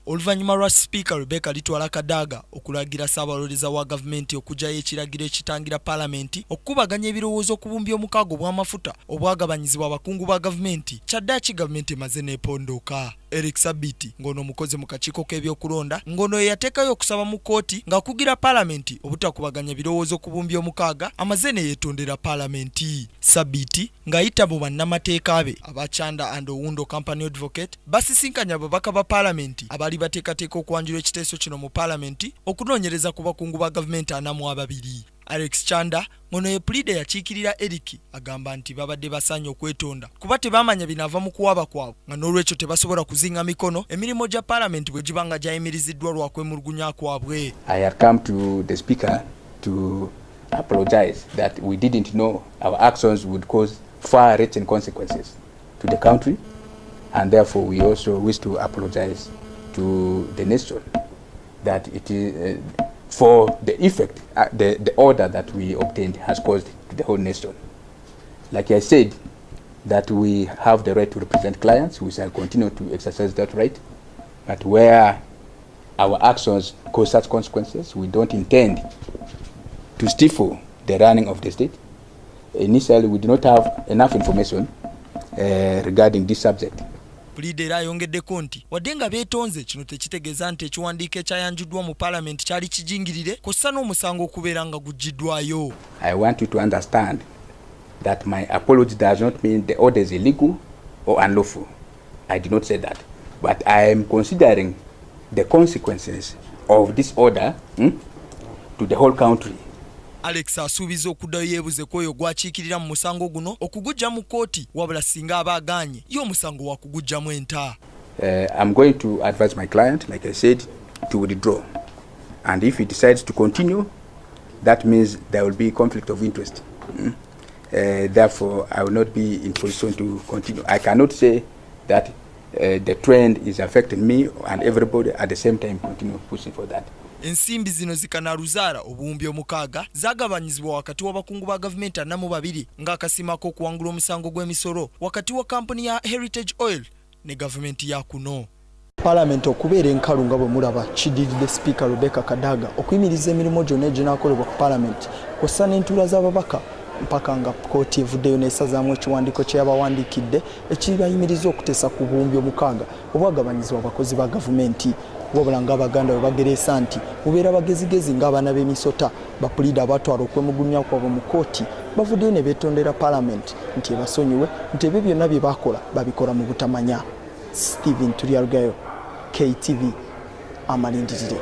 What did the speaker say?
Oluvannyuma lwa Speaker Rebecca Litwala Kadaga okulagira Ssaabalobezi wa gavumenti okugyayo ekiragiro ekitangira Paalamenti okukubaganya ebirowoozo ku bumbi omukaago bw'amafuta obwagabanyizibwa abakungu ba gavumenti kyaddaaki gavumenti emaze n'epondooka. Eric Sabiti ngono omukozi mu kakiiko k'ebyokulonda ngono yateekayo okusaba mu kkooti ng'akugira Paalamenti obutakubaganya birowoozo ku bumbi omukaaga amaze ne yeetondera Paalamenti. Sabiti ng'ayita mu bannamateeka be aba Chanda and Owundo Company Advocate basisinkanya ababaka ba Paalamenti abali bateekateeka okwanjula ekiteeso kino mu Paalamenti okunoonyereza ku bakungu ba gavumenti 42. Alex Chanda ngono ye pleader yakiikirira Eric agamba nti babadde basaanye okwetonda kuba tebamanya binaava mu kuwaba kwabwe nga n'olwekyo tebasobola kuzinga mikono emirimu gya Paalamenti bwe gibanga gyayimiriziddwa lwa kwemulugunya kwabwe. I have come to the Speaker to apologize that we didn't know our actions would cause far-reaching consequences to the country, and therefore we also wish to apologize to the nation that it is for the effect the order that we obtained has caused to the whole nation. Like I said, that we have the right to represent clients, we shall continue to exercise that right, but where our actions cause such consequences, we don't intend to stifle the running of the state. Initially, we do not have enough information regarding this subject. Pleader ayongeddeko nti wadde nga beetonze kino tekitegeeza nti ekiwandiiko ekyayanjuddwa mu Paalamenti kyali kijingirire kossa n'omusango okubeera nga guggiddwayo. I want you to understand that my apology does not mean the order is illegal or unlawful. I did not say that. But I am considering the consequences of this order to the whole country. Alex asuubiza okuddayo yeebuze ku oyo gwakiikirira mu musango guno okugujja mu kkooti wabula singa abaaganye ye omusango wa kugujjamu enta. I'm going to advise my client, like I said, to withdraw. And if he decides to continue, that means there will be conflict of interest. Therefore, I will not be in position to continue. I cannot say that the trend is affecting me and everybody at the same time continue pushing for that. Ensimbi zino zikanaluzaala obuwumbi omukaaga zagabanyizibwa wakati w'abakungu ba gavumenti 42 ng'akasimako okuwangula omusango gw'emisolo wakati wa kampuni ya Heritage Oil ne gavumenti ya kuno. Paalamenti okubeera enkalu nga bwe mulaba kidiridde Speaker Rebecca Kadaga okuyimiriza emirimu gyonna eginaakolebwa ku Paalamenti kw'ossa n'entuula z'ababaka mpaka nga kkooti evuddeyo n'esazaamu ekiwandiiko kye yabawandiikidde ekibayimiriza okuteesa ku buwumbi omukaaga obwagabanyizibwa abakozi ba gavumenti. Wabula ng'Abaganda bwe bagereesa nti bubeera bagezigezi ng'abaana b'emisota bapuliida abatwala okwemulugunya kwabwe mu kkooti bavuddeyo ne beetondera Paalamenti nti ebasonyiwe nti ebyo byonna bye bakola babikola mu butamanya. Stephen Tulyarugayo, KTV, amalindirire.